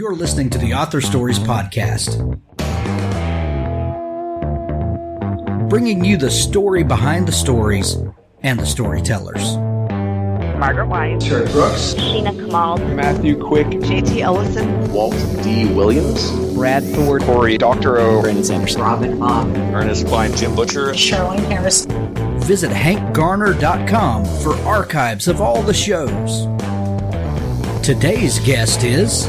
You're listening to the Author Stories Podcast, bringing you the story behind the stories and the storytellers. Margaret White, Terry Brooks, Sheena Kamal, Matthew Quick, JT Ellison, Walt D. Williams, Brad Thor, Corey, Dr. O, Brandon Sanderson, Robin Mom, Ernest Klein, Jim Butcher, Sherwin Harris. Visit hankgarner.com for archives of all the shows. Today's guest is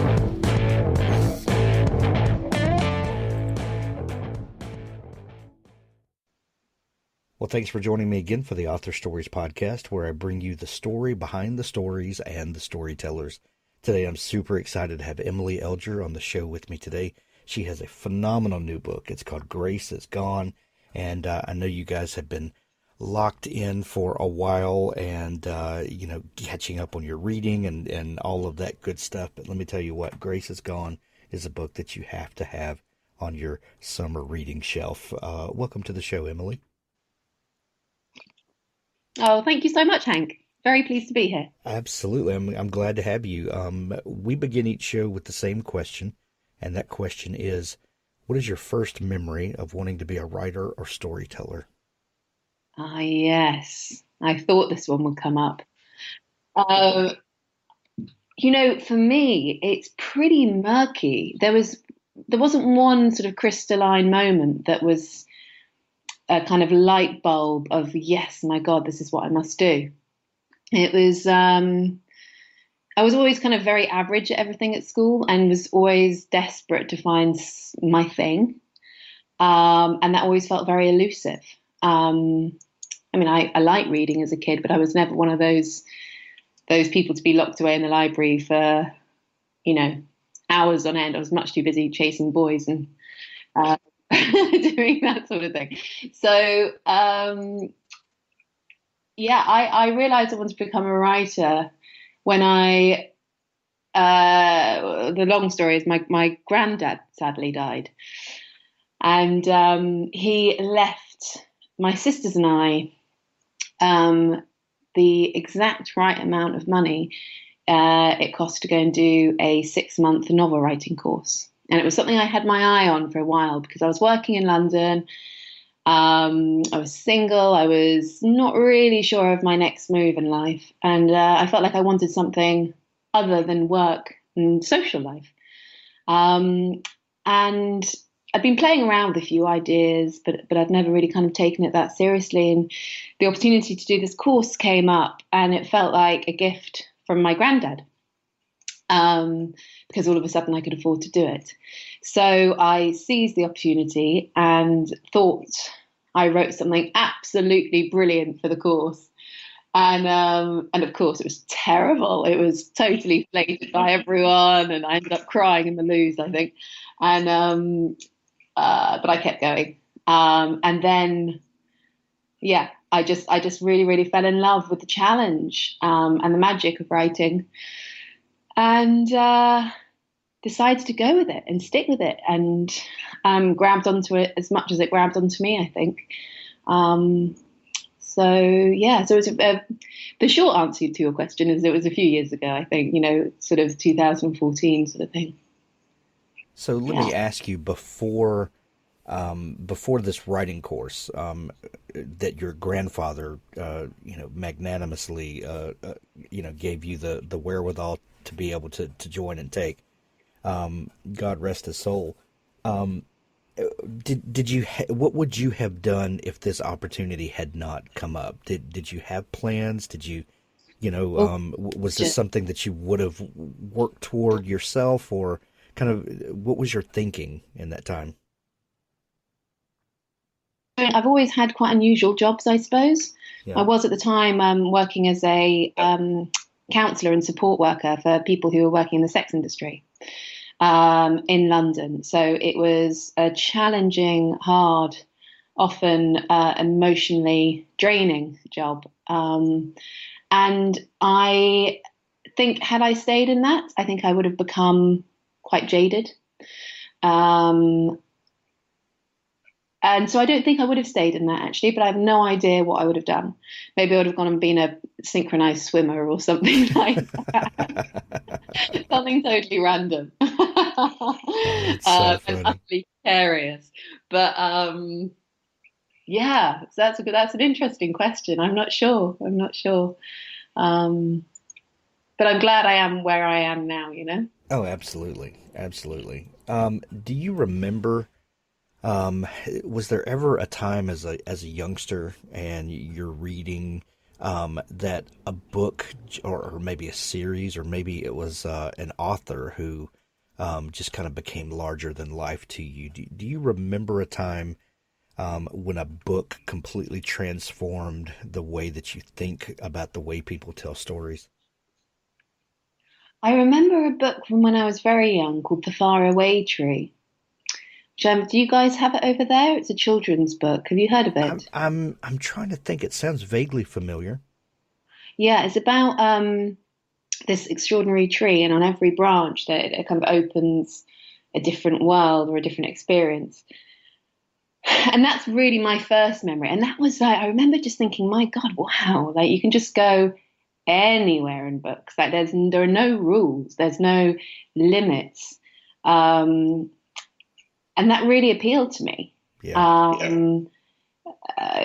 Well, thanks for joining me again for the Author Stories Podcast, where I bring you the story behind the stories and the storytellers. Today, I'm super excited to have Emily Elgar on the show with me today. She has a phenomenal new book. It's called Grace Is Gone, and I know you guys have been locked in for a while and, catching up on your reading and all of that good stuff. But let me tell you what, Grace Is Gone is a book that you have to have on your summer reading shelf. Welcome to the show, Emily. Oh, thank you so much, Hank. Very pleased to be here. Absolutely. I'm glad to have you. We begin each show with the same question, and that question is, what is your first memory of wanting to be a writer or storyteller? Ah, yes. I thought this one would come up. For me, it's pretty murky. There wasn't one sort of crystalline moment that was a kind of light bulb of, yes, my God, this is what I must do. It was, I was always kind of very average at everything at school and was always desperate to find my thing. And that always felt very elusive. I liked reading as a kid, but I was never one of those people to be locked away in the library for, hours on end. I was much too busy chasing boys and doing that sort of thing. So, I realized I wanted to become a writer when the long story is my granddad sadly died. And he left my sisters and I the exact right amount of money it cost to go and do a 6-month novel writing course. And it was something I had my eye on for a while because I was working in London. I was single. I was not really sure of my next move in life. And I felt like I wanted something other than work and social life. And I'd been playing around with a few ideas, but I'd never really kind of taken it that seriously. And the opportunity to do this course came up, and it felt like a gift from my granddad. Because all of a sudden I could afford to do it. So I seized the opportunity and thought I wrote something absolutely brilliant for the course. And of course it was terrible. It was totally flated by everyone, and I ended up crying in the loos, I think. And but I kept going. And then, I just really, really fell in love with the challenge and the magic of writing. And decided to go with it and stick with it, and grabbed onto it as much as it grabbed onto me, I think. So it's the short answer to your question is it was a few years ago, I think, sort of 2014 sort of thing. So let me ask you, before this writing course that your grandfather, magnanimously, gave you the wherewithal to be able to join and take, God rest his soul. What would you have done if this opportunity had not come up? Did you have plans? Did you, was this something that you would have worked toward yourself, or kind of what was your thinking in that time? I've always had quite unusual jobs, I suppose. Yeah. I was at the time working as a counsellor and support worker for people who were working in the sex industry in London. So it was a challenging, hard, often emotionally draining job. And I think had I stayed in that, I think I would have become quite jaded. And so I don't think I would have stayed in that actually, but I have no idea what I would have done. Maybe I would have gone and been a synchronized swimmer or something like that. Something totally random. Oh, that's so And funny. utterly precarious. But yeah, so that's an interesting question. I'm not sure. I'm not sure. Um, but I'm glad I am where I am now, you know? Oh, absolutely, absolutely. Do you remember? Um, was there ever a time as a youngster and you're reading that a book or maybe a series or maybe it was an author who just kind of became larger than life to you? Do you remember a time when a book completely transformed the way that you think about the way people tell stories? I remember a book from when I was very young called The Faraway Tree. Do you guys have it over there? It's a children's book. Have you heard of I'm it? I'm I'm trying to think. It sounds vaguely familiar. Yeah, it's about this extraordinary tree, and on every branch, that it kind of opens a different world or a different experience. And that's really my first memory. And that was like, I remember just thinking, my God, wow, like you can just go anywhere in books. Like there are no rules, there's no limits. Um, and that really appealed to me. Yeah. Um,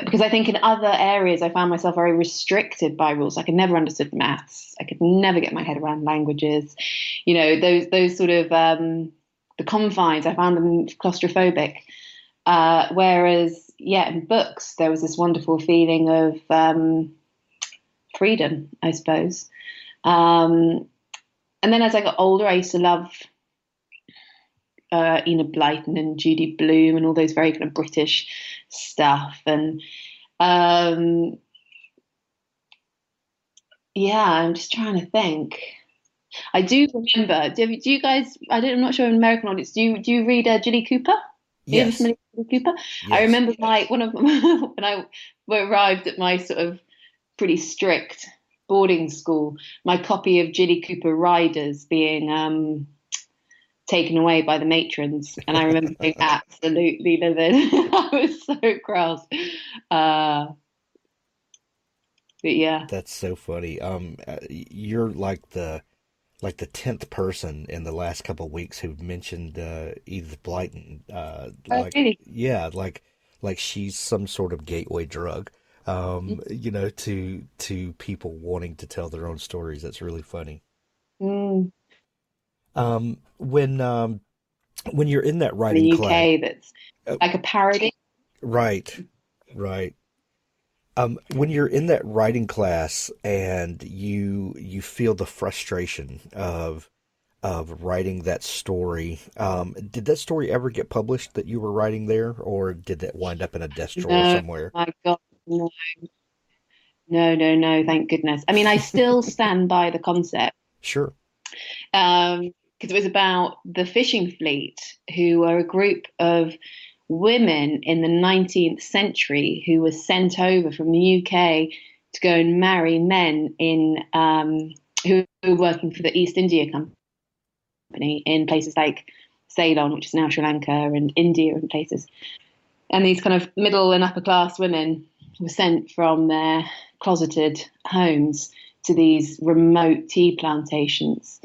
because I think in other areas I found myself very restricted by rules. I could never understood maths. I could never get my head around languages. You know, those sort of the confines. I found them claustrophobic. Whereas, yeah, in books there was this wonderful feeling of freedom, I suppose. Um, and then as I got older, I used to love Enid Blyton and Judy Blume and all those very kind of British stuff. And um, yeah, I'm just trying to think. I do remember. Do you guys? I'm not sure in American audience. Do you read Jilly Cooper? Are you ever Yes. familiar with Jilly Cooper? I Yes. remember one of them when I arrived at my sort of pretty strict boarding school. My copy of Jilly Cooper Riders being taken away by the matrons, and I remember being absolutely livid. I was so cross. Uh, but yeah. That's so funny. You're like the 10th person in the last couple of weeks who've mentioned Edith Blyton. Oh, really? Yeah, like she's some sort of gateway drug. To people wanting to tell their own stories. That's really funny. Mm. Um, when um, when you're in that In writing the class, UK, that's uh, like a parody. right, right. When you're in that writing class and you feel the frustration of writing that story, did that story ever get published that you were writing there, or did that wind up in a desk drawer No, somewhere? my God, no, no, no, no. Thank goodness. I mean, I still stand by the concept Sure. because it was about the fishing fleet, who were a group of women in the 19th century who were sent over from the UK to go and marry men in who were working for the East India Company in places like Ceylon, which is now Sri Lanka, and India and places. And these kind of middle and upper class women were sent from their closeted homes to these remote tea plantations,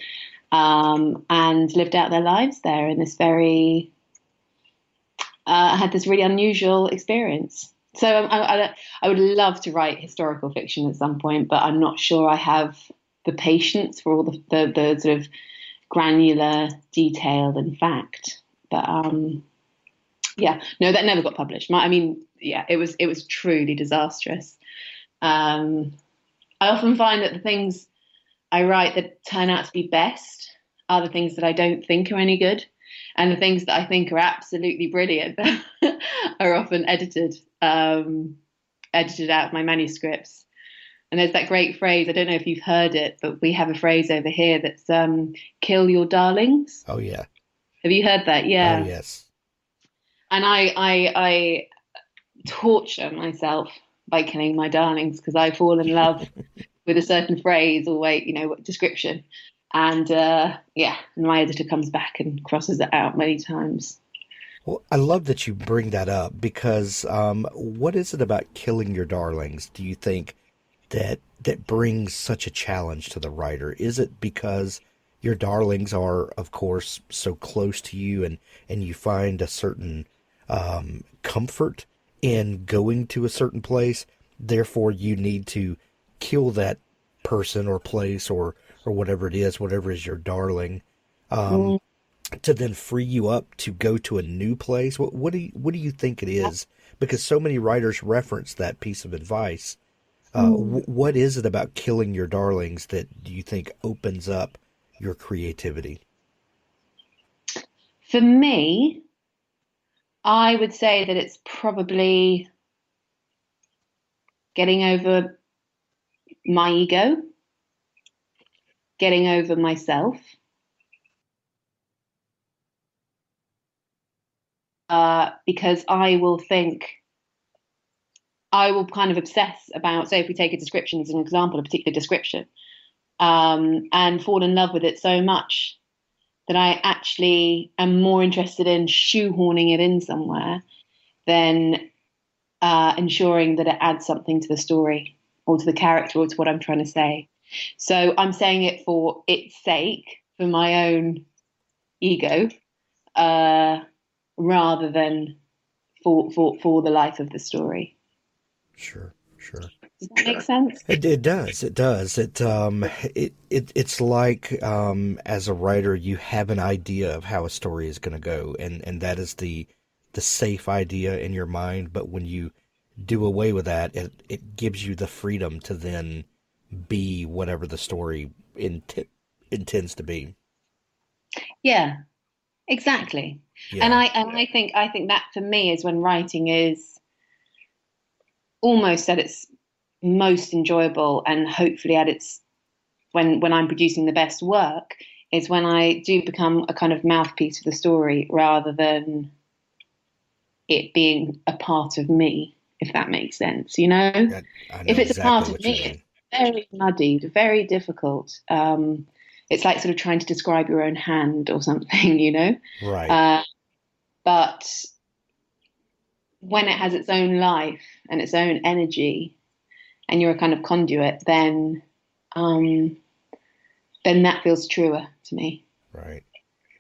and lived out their lives there in this very had this really unusual experience. So I would love to write historical fiction at some point, but I'm not sure I have the patience for all the sort of granular detail and fact. But yeah, no, that never got published. I mean, yeah, it was truly disastrous. Um, I often find that the things I write that turn out to be best are the things that I don't think are any good, and the things that I think are absolutely brilliant are often edited out of my manuscripts. And there's that great phrase. I don't know if you've heard it, but we have a phrase over here that's "kill your darlings." Oh yeah. Have you heard that? Oh Yeah. yes. And I torture myself by killing my darlings because I fall in love with a certain phrase or way, description. And yeah, and my editor comes back and crosses it out many times. Well, I love that you bring that up because what is it about killing your darlings, do you think, that brings such a challenge to the writer? Is it because your darlings are, of course, so close to you, and you find a certain comfort in going to a certain place, therefore you need to kill that person or place or whatever is your darling, Mm, to then free you up to go to a new place? What do you think it is? Because so many writers reference that piece of advice. mm. What is it about killing your darlings that you think opens up your creativity? For me, I would say that it's probably getting over my ego, getting over myself, because I will kind of obsess about, say, if we take a description as an example, a particular description, and fall in love with it so much that I actually am more interested in shoehorning it in somewhere than ensuring that it adds something to the story or to the character or to what I'm trying to say. So I'm saying it for its sake, for my own ego, uh, rather than for the life of the story. Sure, sure. Does that make sense? It does. It does. It's like, as a writer, you have an idea of how a story is going to go, and that is the safe idea in your mind. But when you do away with that, it gives you the freedom to then be whatever the story intends to be. Yeah, exactly. And Yeah. I think that for me is when writing is almost at its most enjoyable, and hopefully at its when I'm producing the best work is when I do become a kind of mouthpiece for the story rather than it being a part of me, if that makes sense. I If know it's a part exactly of what you me, it's mean. very muddied, very difficult. It's like sort of trying to describe your own hand or something, Right. Uh, but when it has its own life and its own energy, and you're a kind of conduit, um, then that feels truer to me. Right.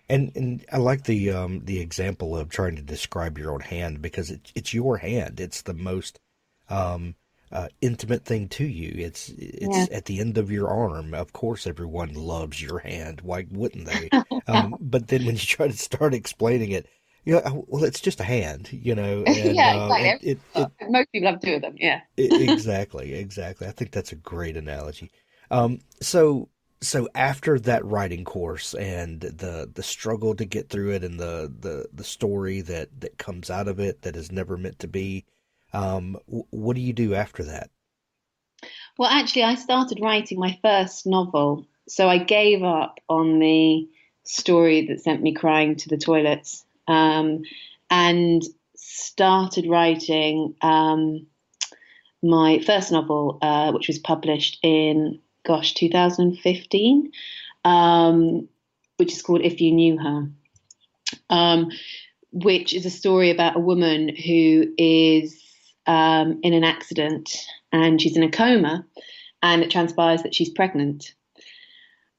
And I like the example of trying to describe your own hand because it's your hand. It's the most um, intimate thing to you. Yeah. It's at the end of your arm. Of course, everyone loves your hand. Why wouldn't they? But then when you try to start explaining it, well, it's just a hand, and Yeah, exactly. it Most people have two of them. Yeah. exactly, exactly. I think that's a great analogy. So after that writing course and the struggle to get through it and the story that comes out of it that is never meant to be, what do you do after that? Well, actually, I started writing my first novel, so I gave up on the story that sent me crying to the toilets, and started writing my first novel, which was published in, gosh, 2015, which is called If You Knew Her, um, which is a story about a woman who is in an accident and she's in a coma, and it transpires that she's pregnant.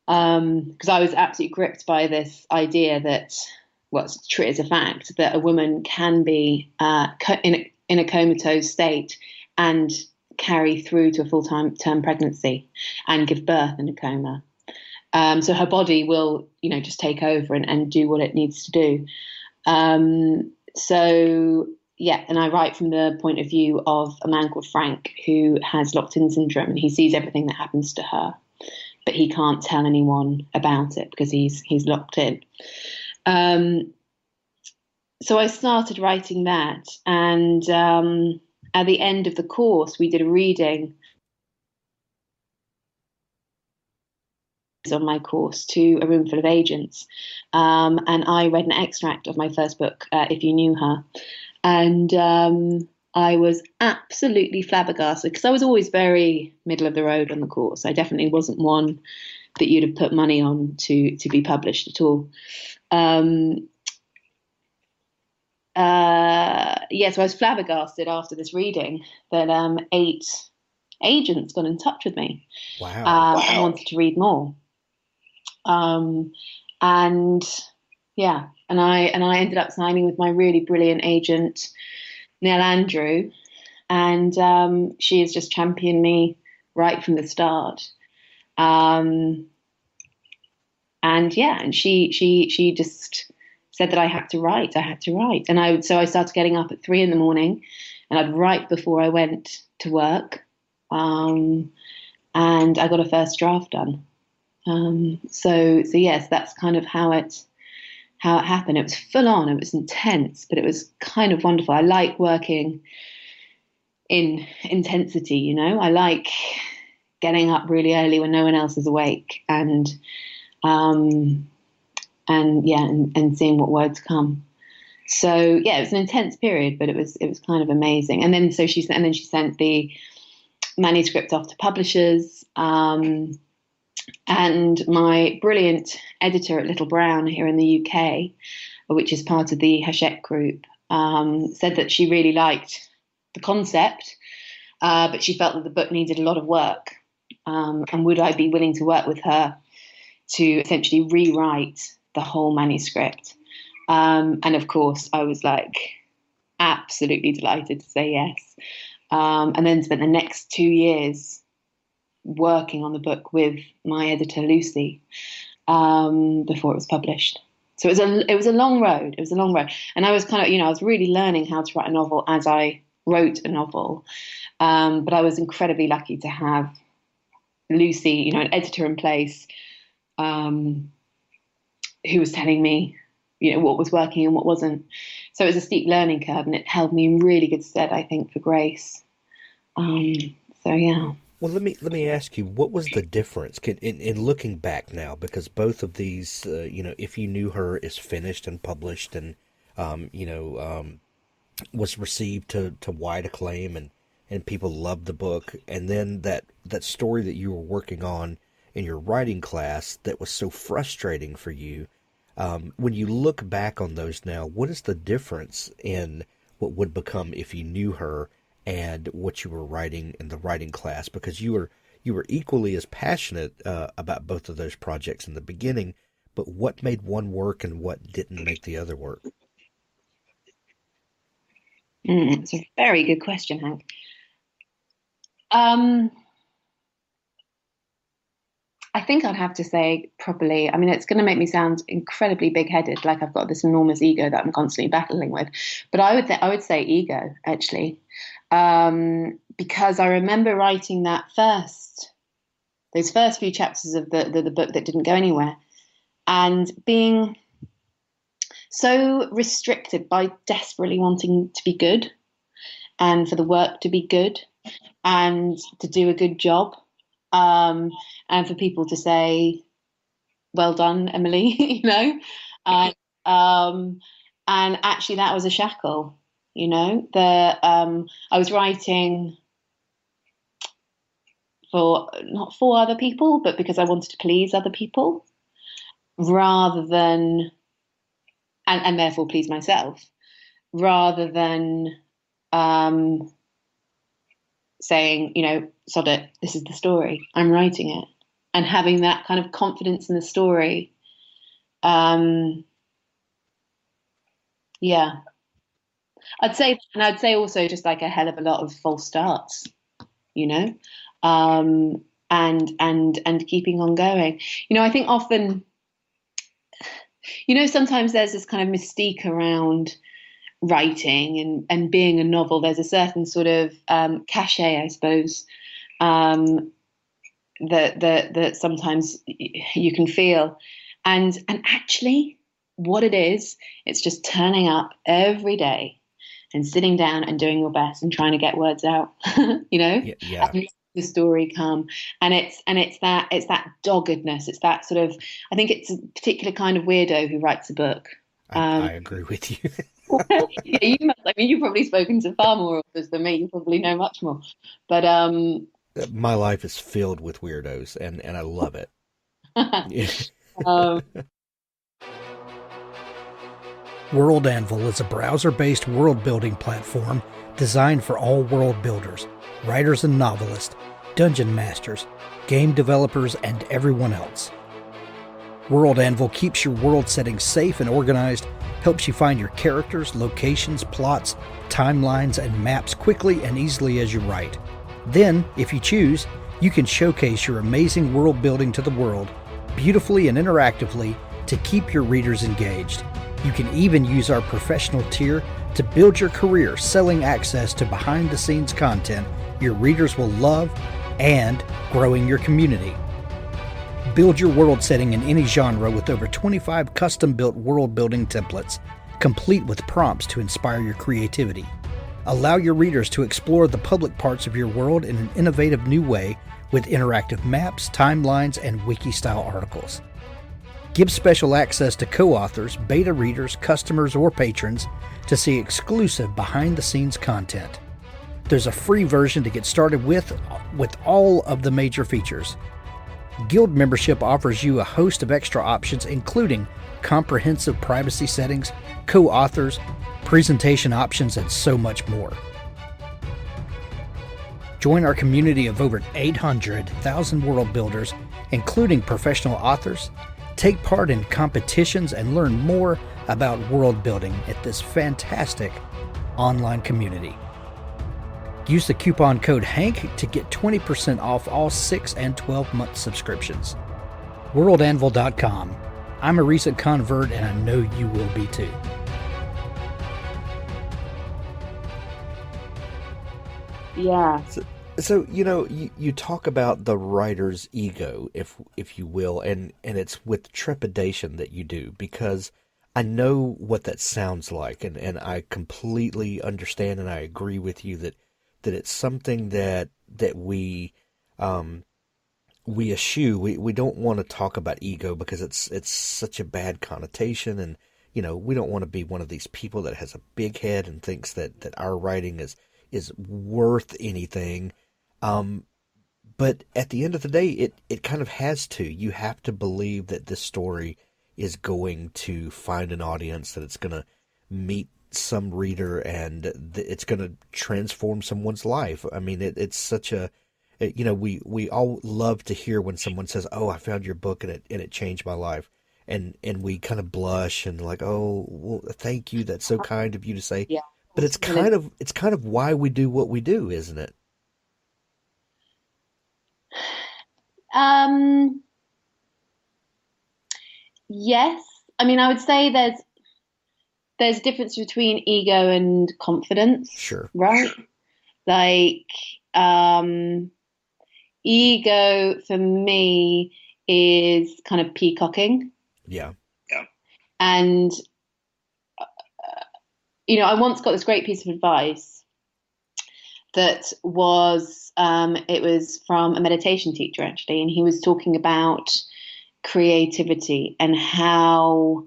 Because I was absolutely gripped by this idea that, well, it's true, it's a fact that a woman can be in a comatose state and carry through to a full-time term pregnancy and give birth in a coma. So her body will, just take over and do what it needs to do. So yeah, and I write from the point of view of a man called Frank who has locked-in syndrome, and he sees everything that happens to her, but he can't tell anyone about it because he's locked in. Um, so I started writing that, and at the end of the course, we did a reading on my course to a room full of agents, and I read an extract of my first book, If You Knew Her, and I was absolutely flabbergasted because I was always very middle of the road on the course. I definitely wasn't one that you'd have put money on to be published at all. Um, So I was flabbergasted after this reading that 8 agents got in touch with me and wanted to read more. And yeah, and I ended up signing with my really brilliant agent, Nell Andrew, and she has just championed me right from the start. And she just said that I had to write. And so I started getting up at 3 a.m, and I'd write before I went to work. And I got a first draft done. So yes, that's kind of how it happened. It was full on, it was intense, but it was kind of wonderful. I like working in intensity, I like getting up really early when no one else is awake and seeing what words come. So yeah, it was an intense period, but it was kind of amazing. And then she sent the manuscript off to publishers. And my brilliant editor at Little Brown here in the UK, which is part of the Hachette Group, said that she really liked the concept, but she felt that the book needed a lot of work. And would I be willing to work with her to essentially rewrite the whole manuscript? And of course, I was like absolutely delighted to say yes. And then spent the next 2 years working on the book with my editor Lucy before it was published. So it was a long road. It was a long road, and I was kind of I was really learning how to write a novel as I wrote a novel. But I was incredibly lucky to have Lucy, an editor in place, who was telling me what was working and what wasn't. So it was a steep learning curve, and it held me in really good stead, I think, for Grace. So yeah. Well, let me ask you, what was the difference in looking back now? Because both of these, If You Knew Her is finished and published, and was received to wide acclaim, and people loved the book. And then that story that you were working on in your writing class that was so frustrating for you. When you look back on those now, what is the difference in what would become If You Knew Her and what you were writing in the writing class? Because you were equally as passionate about both of those projects in the beginning, but what made one work and what didn't make the other work? It's a very good question, Hank. I think I'd have to say probably, it's going to make me sound incredibly big-headed, like I've got this enormous ego that I'm constantly battling with. But I would say ego, actually, because I remember writing those first few chapters of the book that didn't go anywhere, and being so restricted by desperately wanting to be good, and for the work to be good, and to do a good job. And for people to say, "Well done, Emily," and actually that was a shackle, I was writing not for other people, but because I wanted to please other people, rather than, and therefore please myself, rather than saying, sod it, this is the story, I'm writing it, and having that kind of confidence in the story. Yeah, I'd say also just like a hell of a lot of false starts, and keeping on going. I think often, sometimes there's this kind of mystique around writing and being a novel. There's a certain sort of cachet, I suppose, that sometimes you can feel, and actually what it is, it's just turning up every day and sitting down and doing your best and trying to get words out, Yeah. and the story come. And it's that doggedness. It's that sort of, I think it's a particular kind of weirdo who writes a book. I agree with you. Yeah, you must. You've probably spoken to far more authors than me. You probably know much more. But My life is filled with weirdos, and I love it. um, World Anvil is a browser-based world-building platform designed for all world builders, writers and novelists, dungeon masters, game developers, and everyone else. World Anvil keeps your world setting safe and organized, helps you find your characters, locations, plots, timelines, and maps quickly and easily as you write. Then, if you choose, you can showcase your amazing world building to the world, beautifully and interactively, to keep your readers engaged. You can even use our professional tier to build your career selling access to behind-the-scenes content your readers will love and growing your community. Build your world setting in any genre with over 25 custom-built world-building templates, complete with prompts to inspire your creativity. Allow your readers to explore the public parts of your world in an innovative new way with interactive maps, timelines, and wiki-style articles. Give special access to co-authors, beta readers, customers, or patrons to see exclusive behind-the-scenes content. There's a free version to get started with all of the major features. Guild membership offers you a host of extra options, including comprehensive privacy settings, co-authors, presentation options, and so much more. Join our community of over 800,000 world builders, including professional authors. Take part in competitions and learn more about world building at this fantastic online community. Use the coupon code HANK to get 20% off all 6 and 12-month subscriptions. WorldAnvil.com. I'm a recent convert and I know you will be too. Yeah. So you talk about the writer's ego, if you will, and it's with trepidation that you do, because I know what that sounds like, and I completely understand and I agree with you that it's something that we eschew. We don't want to talk about ego because it's such a bad connotation, and we don't want to be one of these people that has a big head and thinks that our writing is worth anything. But at the end of the day, it kind of has to. You have to believe that this story is going to find an audience, that it's going to meet some reader, and it's going to transform someone's life. I mean, it's such a, we all love to hear when someone says, "Oh, I found your book and it changed my life," and we kind of blush and like, "Oh, well, thank you. That's so kind of you to say." Yeah. But it's kind of why we do what we do, isn't it? Yes. I mean, I would say there's a difference between ego and confidence. Sure. Right? Like, ego for me is kind of peacocking. Yeah. And, I once got this great piece of advice that was, it was from a meditation teacher, actually, and he was talking about creativity and how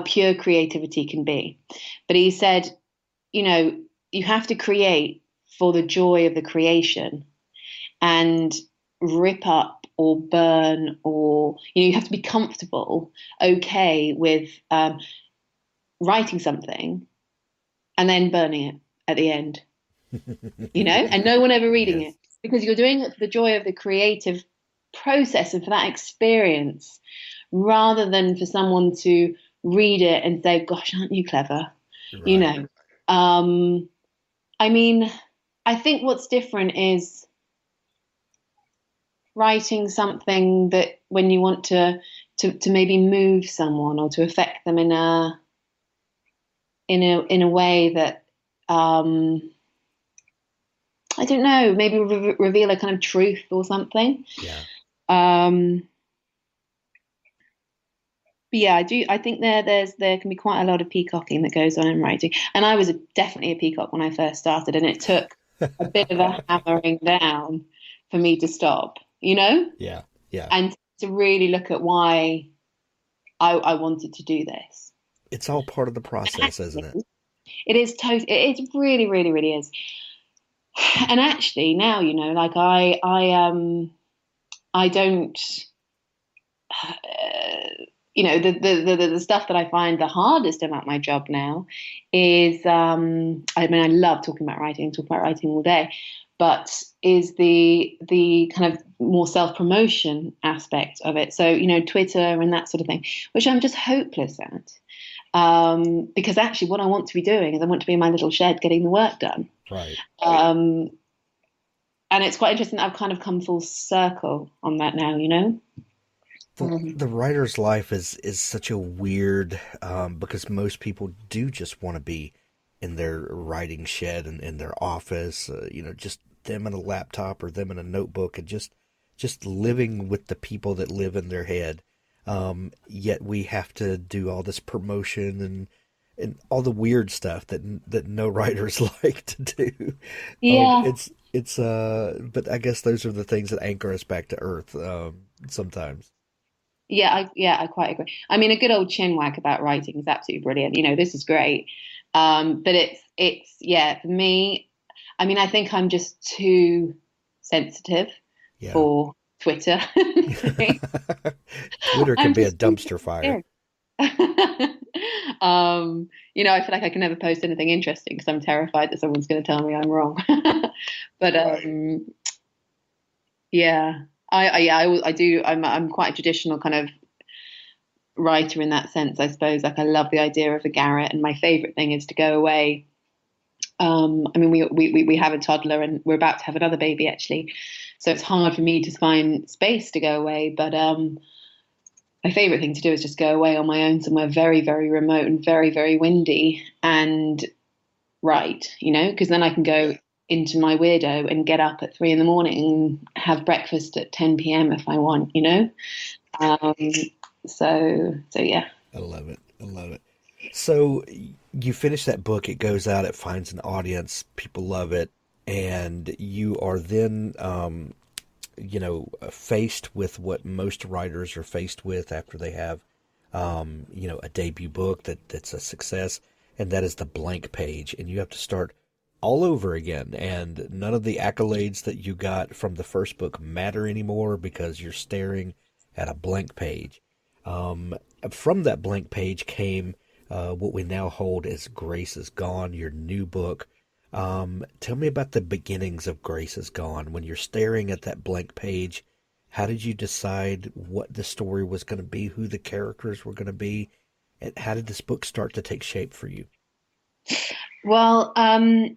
pure creativity can be. But he said, you have to create for the joy of the creation, and rip up or burn, or you have to be comfortable, okay with writing something and then burning it at the end, and no one ever reading Yes. it, because you're doing it for the joy of the creative process and for that experience, rather than for someone to read it and say, "Gosh, aren't you clever?" Right. I mean, I think what's different is writing something that when you want to maybe move someone or to affect them in a way that I don't know, maybe reveal a kind of truth or something. Yeah. But yeah, I think there can be quite a lot of peacocking that goes on in writing, and I was definitely a peacock when I first started, and it took a bit of a hammering down for me to stop, Yeah. Yeah. and to really look at why I wanted to do this. It's all part of the process, isn't it? It is totally. It really, really, really is. And actually, now like I don't. the stuff that I find the hardest about my job now is, I mean, I love talking about writing, talk about writing all day, but is the kind of more self-promotion aspect of it. So, Twitter and that sort of thing, which I'm just hopeless at. Because actually what I want to be doing is I want to be in my little shed getting the work done. Right. And it's quite interesting that I've kind of come full circle on that now. The writer's life is such a weird, because most people do just want to be in their writing shed and in their office, just them in a laptop or them in a notebook and just living with the people that live in their head. Yet we have to do all this promotion and all the weird stuff that no writers like to do. Yeah. But I guess those are the things that anchor us back to earth, sometimes. I quite agree. I mean, a good old chin wag about writing is absolutely brilliant. This is great. But it's yeah, for me, I mean, I think I'm just too sensitive Yeah. for Twitter. Twitter can I'm be a just too dumpster fire. sensitive. I feel like I can never post anything interesting because I'm terrified that someone's going to tell me I'm wrong. But yeah, I do. I'm quite a traditional kind of writer in that sense, I suppose. Like I love the idea of a garret, and my favourite thing is to go away. I mean, we have a toddler, and we're about to have another baby actually, so it's hard for me to find space to go away. But my favourite thing to do is just go away on my own somewhere very, very remote and very, very windy and write. Because then I can go into my weirdo and get up at 3 a.m. and have breakfast at 10 p.m. if I want. Um, so yeah. I love it. I love it. So you finish that book, it goes out, it finds an audience, people love it, and you are then, faced with what most writers are faced with after they have, a debut book that's a success, and that is the blank page, and you have to start all over again, and none of the accolades that you got from the first book matter anymore because you're staring at a blank page. From that blank page came what we now hold as Grace is Gone, your new book. Tell me about the beginnings of Grace is Gone. When you're staring at that blank page, how did you decide what the story was going to be, who the characters were going to be, and how did this book start to take shape for you? Well, I'd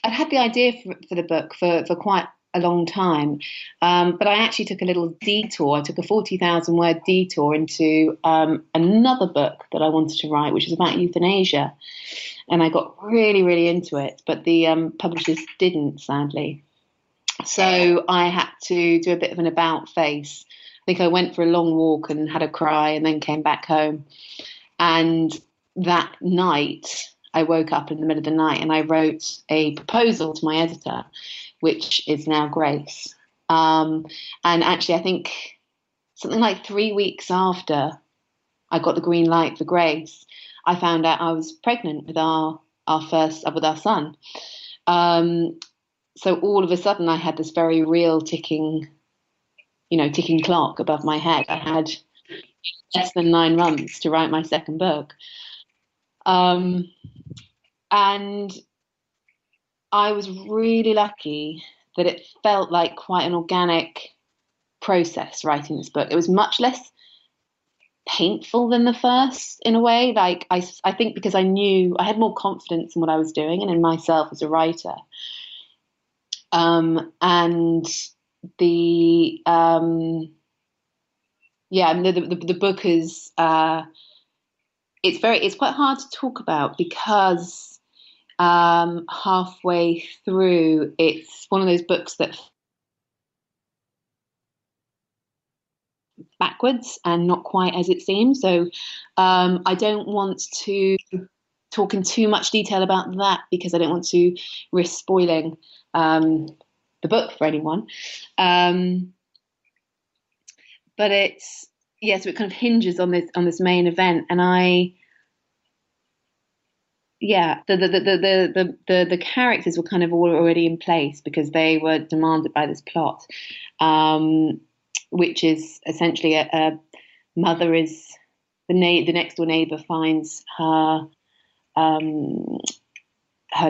had the idea for the book for quite a long time, but I actually took a little detour. I took a 40,000 word detour into another book that I wanted to write, which is about euthanasia. And I got really, really into it, but the publishers didn't, sadly. So I had to do a bit of an about face. I think I went for a long walk and had a cry and then came back home. And that night, I woke up in the middle of the night and I wrote a proposal to my editor, which is now Grace. And actually, I think something like 3 weeks after I got the green light for Grace, I found out I was pregnant with our son. So all of a sudden, I had this very real ticking clock above my head. I had less than 9 months to write my second book. And I was really lucky that it felt like quite an organic process writing this book. It was much less painful than the first in a way. Like I think because I knew I had more confidence in what I was doing and in myself as a writer. And the the book is it's quite hard to talk about because halfway through it's one of those books that backwards and not quite as it seems. So I don't want to talk in too much detail about that because I don't want to risk spoiling the book for anyone. But it's so it kind of hinges on this main event, and the characters were kind of all already in place because they were demanded by this plot, which is essentially a mother is the next door neighbor finds her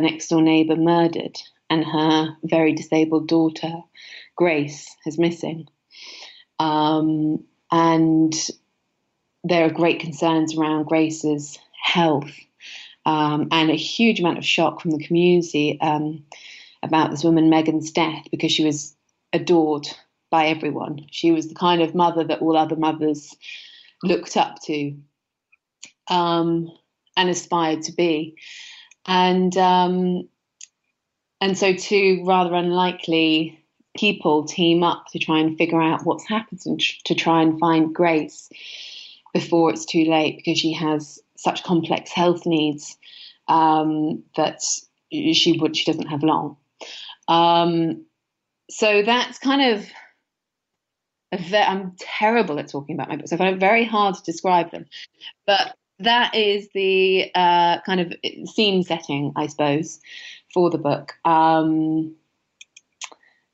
next door neighbor murdered, and her very disabled daughter, Grace, is missing. And there are great concerns around Grace's health, and a huge amount of shock from the community about this woman, Megan's death, because she was adored by everyone. She was the kind of mother that all other mothers looked up to and aspired to be. And so two rather unlikely people team up to try and figure out what's happened and to try and find Grace before it's too late, because she has such complex health needs that she doesn't have long. So that's kind of I'm terrible at talking about my books. I find it very hard to describe them, but that is the kind of scene setting, I suppose, for the book. And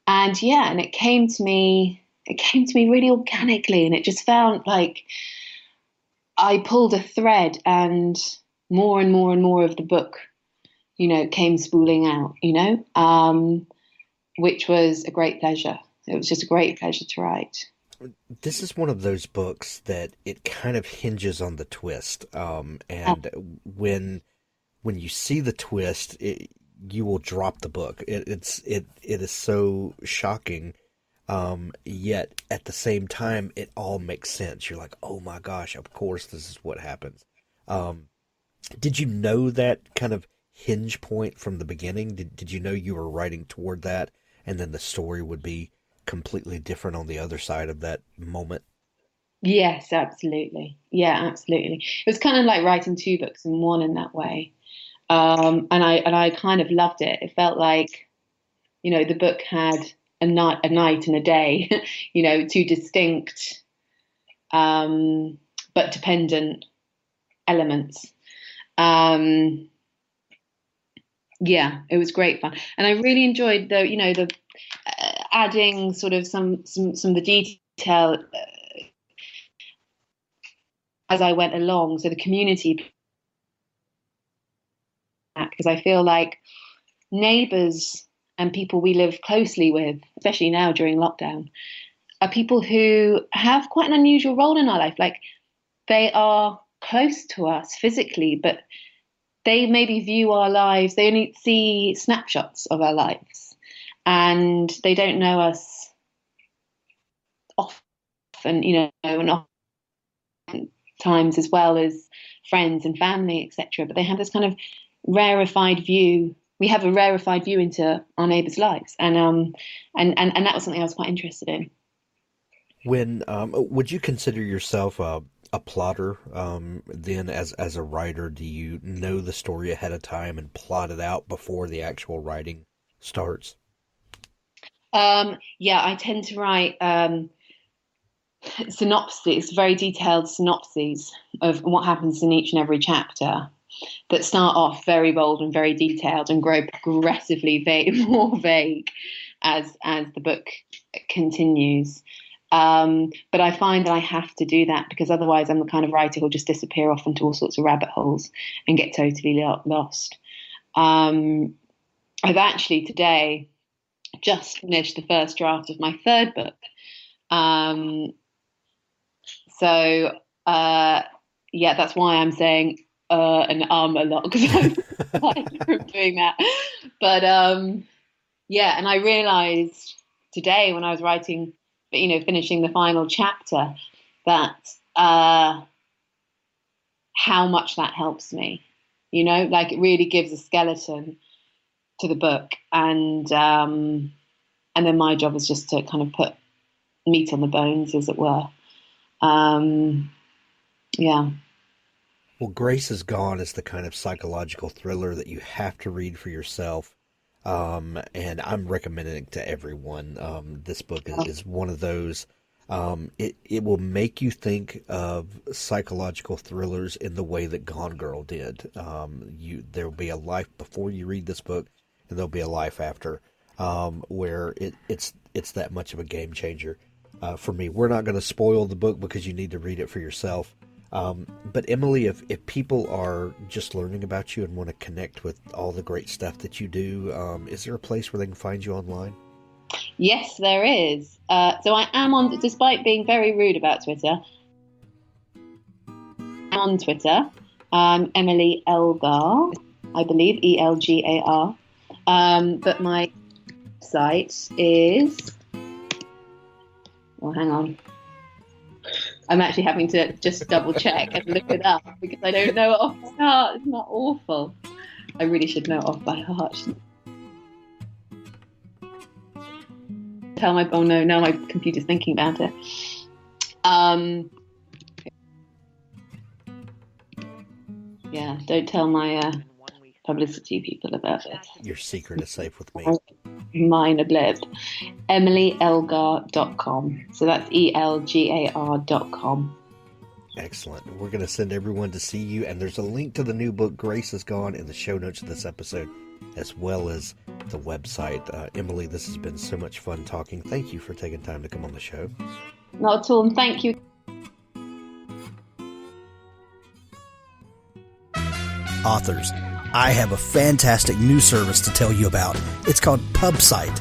it came to me really organically, and it just felt like I pulled a thread, and more and more and more of the book, came spooling out, which was a great pleasure. It was just a great pleasure to write. This is one of those books that it kind of hinges on the twist. And when you see the twist, you will drop the book. It is so shocking. Yet at the same time, it all makes sense. You're like, oh my gosh, of course this is what happens. Did you know that kind of hinge point from the beginning? Did you know you were writing toward that, and then the story would be completely different on the other side of that moment? Yes, absolutely. Yeah, absolutely. It was kind of like writing two books in one in that way. And I kind of loved it. It felt like, the book had a night and a day, two distinct but dependent elements. It was great fun, and I really enjoyed the adding sort of some of the detail as I went along. So the community, because I feel like neighbours and people we live closely with, especially now during lockdown, are people who have quite an unusual role in our life. Like, they are close to us physically, but they maybe view our lives, they only see snapshots of our lives, and they don't know us often, and often times as well as friends and family, etc. But they have this kind of rarefied view. We have a rarefied view into our neighbours' lives, and that was something I was quite interested in. When would you consider yourself a plotter? Then, as a writer, do you know the story ahead of time and plot it out before the actual writing starts? I tend to write synopses, very detailed synopses of what happens in each and every chapter, that start off very bold and very detailed and grow progressively more vague as the book continues. But I find that I have to do that, because otherwise I'm the kind of writer who'll just disappear off into all sorts of rabbit holes and get totally lost. I've actually today just finished the first draft of my third book. That's why I'm saying and a lot, because I'm tired from doing that. But and I realised today when I was writing, finishing the final chapter, that how much that helps me. Like, it really gives a skeleton to the book, and then my job is just to kind of put meat on the bones, as it were. Well, Grace is Gone is the kind of psychological thriller that you have to read for yourself. And I'm recommending it to everyone. This book is one of those. It will make you think of psychological thrillers in the way that Gone Girl did. There will be a life before you read this book, and there'll be a life after, where it's that much of a game changer. For me, we're not going to spoil the book because you need to read it for yourself. But Emily, if people are just learning about you and want to connect with all the great stuff that you do, is there a place where they can find you online? Yes, there is. So I am on, despite being very rude about Twitter, I'm on Twitter. Emily Elgar, I believe, Elgar. But my website is, well, hang on. I'm actually having to just double check and look it up because I don't know it off by heart. It's not awful. I really should know it off by heart. Oh no, now my computer's thinking about it. Yeah, don't tell my publicity people about it. Your secret is safe with me. Mine oblib. EmilyElgar.com. So that's ELGAR.com. Excellent. We're going to send everyone to see you, and there's a link to the new book, Grace is Gone, in the show notes of this episode, as well as the website. Emily, this has been so much fun talking. Thank you for taking time to come on the show. Not at all, and thank you. Authors, I have a fantastic new service to tell you about. It's called PubSite.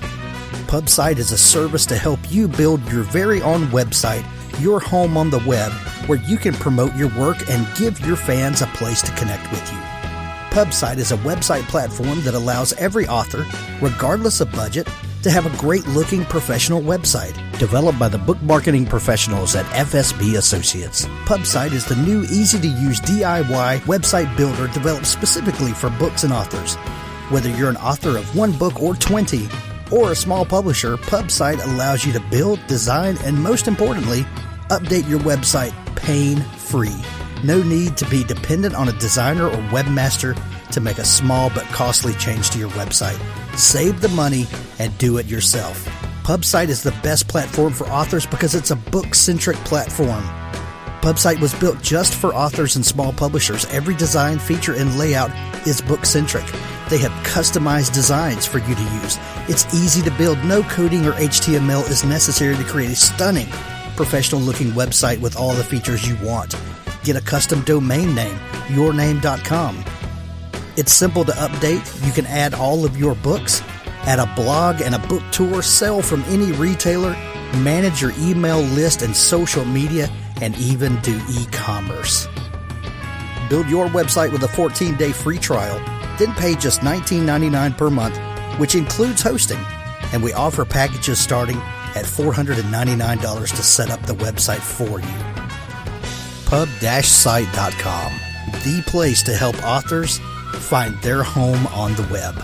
PubSite is a service to help you build your very own website, your home on the web, where you can promote your work and give your fans a place to connect with you. PubSite is a website platform that allows every author, regardless of budget, to have a great-looking professional website developed by the book marketing professionals at FSB Associates. PubSite is the new easy-to-use DIY website builder developed specifically for books and authors. Whether you're an author of one book or 20, or a small publisher, PubSite allows you to build, design, and most importantly, update your website pain-free. No need to be dependent on a designer or webmaster to make a small but costly change to your website. Save the money and do it yourself. PubSite is the best platform for authors because it's a book-centric platform. PubSite was built just for authors and small publishers. Every design, feature, and layout is book-centric. They have customized designs for you to use. It's easy to build. No coding or HTML is necessary to create a stunning, professional-looking website with all the features you want. Get a custom domain name, yourname.com. It's simple to update. You can add all of your books, add a blog and a book tour, sell from any retailer, manage your email list and social media, and even do e-commerce. Build your website with a 14-day free trial, then pay just $19.99 per month, which includes hosting. And we offer packages starting at $499 to set up the website for you. Pub-site.com, the place to help authors find their home on the web.